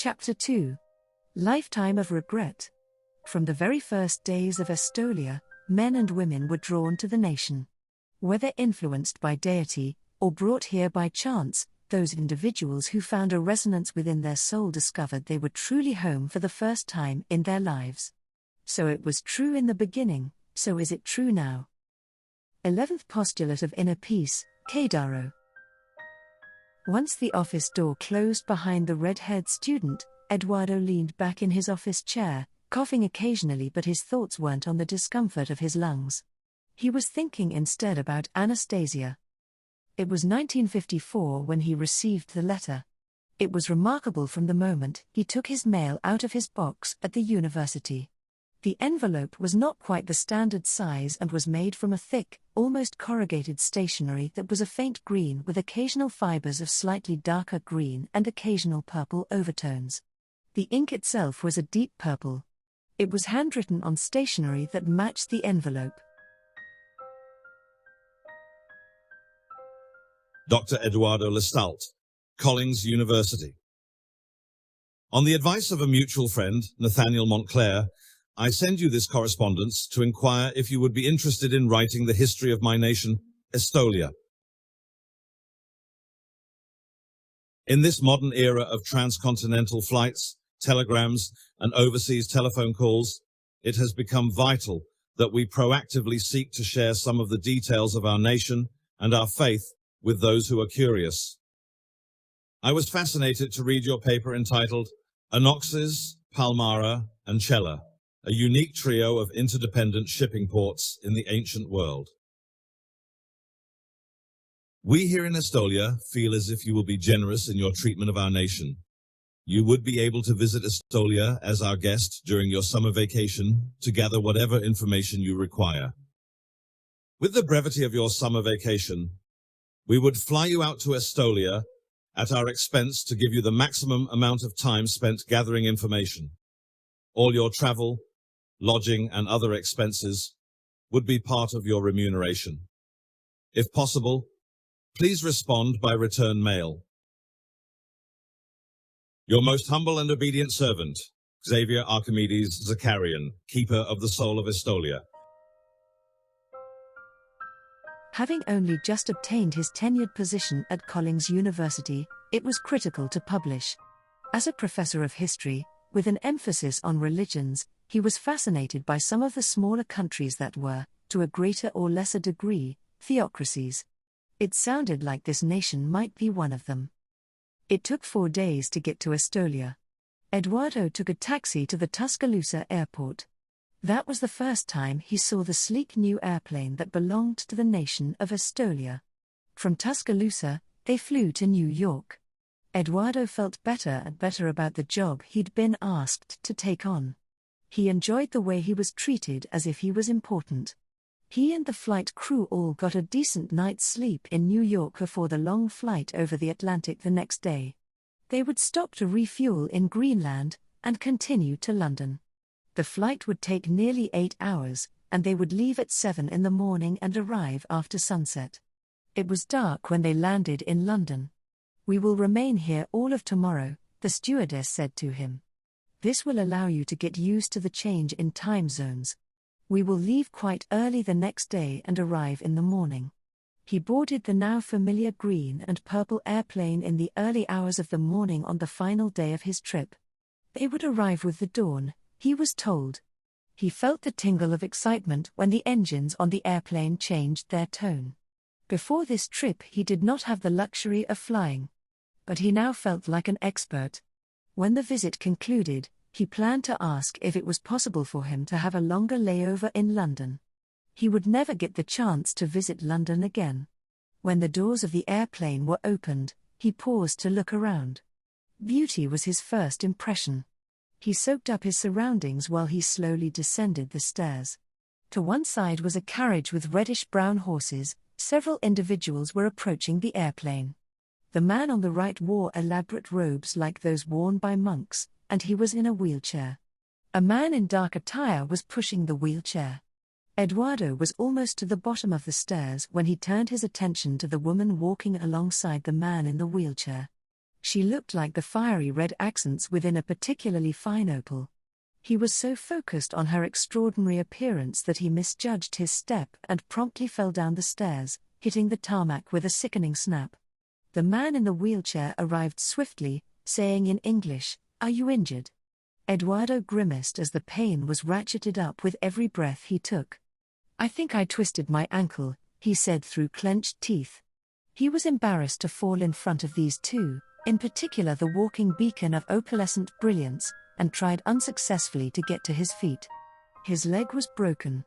Chapter 2. Lifetime of Regret. From the very first days of Estolia, men and women were drawn to the nation. Whether influenced by deity, or brought here by chance, those individuals who found a resonance within their soul discovered they were truly home for the first time in their lives. So it was true in the beginning, so is it true now. 11th postulate of inner peace, Kedaro. Once the office door closed behind the red-haired student, Eduardo leaned back in his office chair, coughing occasionally, but his thoughts weren't on the discomfort of his lungs. He was thinking instead about Anastasia. It was 1954 when he received the letter. It was remarkable from the moment he took his mail out of his box at the university. The envelope was not quite the standard size and was made from a thick, almost corrugated stationery that was a faint green with occasional fibers of slightly darker green and occasional purple overtones. The ink itself was a deep purple. It was handwritten on stationery that matched the envelope. Dr. Eduardo Lestalt, Collins University. On the advice of a mutual friend, Nathaniel Montclair, I send you this correspondence to inquire if you would be interested in writing the history of my nation, Estolia. In this modern era of transcontinental flights, telegrams, and overseas telephone calls, it has become vital that we proactively seek to share some of the details of our nation and our faith with those who are curious. I was fascinated to read your paper entitled Anomalies, Palmyra, and Cella, a unique trio of interdependent shipping ports in the ancient world. We here in Estolia feel as if you will be generous in your treatment of our nation. You would be able to visit Estolia as our guest during your summer vacation to gather whatever information you require. With the brevity of your summer vacation, we would fly you out to Estolia at our expense to give you the maximum amount of time spent gathering information. All your travel, lodging, and other expenses would be part of your remuneration. If possible, please respond by return mail. Your most humble and obedient servant, Xavier Archimedes Zakarian, Keeper of the Soul of Estolia. Having only just obtained his tenured position at Collins University, it was critical to publish. As a professor of history, with an emphasis on religions, he was fascinated by some of the smaller countries that were, to a greater or lesser degree, theocracies. It sounded like this nation might be one of them. It took 4 days to get to Estolia. Eduardo took a taxi to the Tuscaloosa airport. That was the first time he saw the sleek new airplane that belonged to the nation of Estolia. From Tuscaloosa, they flew to New York. Eduardo felt better and better about the job he'd been asked to take on. He enjoyed the way he was treated as if he was important. He and the flight crew all got a decent night's sleep in New York before the long flight over the Atlantic the next day. They would stop to refuel in Greenland and continue to London. The flight would take nearly 8 hours, and they would leave at 7 in the morning and arrive after sunset. It was dark when they landed in London. "We will remain here all of tomorrow," the stewardess said to him. "This will allow you to get used to the change in time zones. We will leave quite early the next day and arrive in the morning." He boarded the now familiar green and purple airplane in the early hours of the morning on the final day of his trip. They would arrive with the dawn, he was told. He felt the tingle of excitement when the engines on the airplane changed their tone. Before this trip he did not have the luxury of flying. But he now felt like an expert. When the visit concluded, he planned to ask if it was possible for him to have a longer layover in London. He would never get the chance to visit London again. When the doors of the airplane were opened, he paused to look around. Beauty was his first impression. He soaked up his surroundings while he slowly descended the stairs. To one side was a carriage with reddish-brown horses. Several individuals were approaching the airplane. The man on the right wore elaborate robes like those worn by monks, and he was in a wheelchair. A man in dark attire was pushing the wheelchair. Eduardo was almost to the bottom of the stairs when he turned his attention to the woman walking alongside the man in the wheelchair. She looked like the fiery red accents within a particularly fine opal. He was so focused on her extraordinary appearance that he misjudged his step and promptly fell down the stairs, hitting the tarmac with a sickening snap. The man in the wheelchair arrived swiftly, saying in English, "Are you injured?" Eduardo grimaced as the pain was ratcheted up with every breath he took. "I think I twisted my ankle," he said through clenched teeth. He was embarrassed to fall in front of these two, in particular the walking beacon of opalescent brilliance, and tried unsuccessfully to get to his feet. His leg was broken,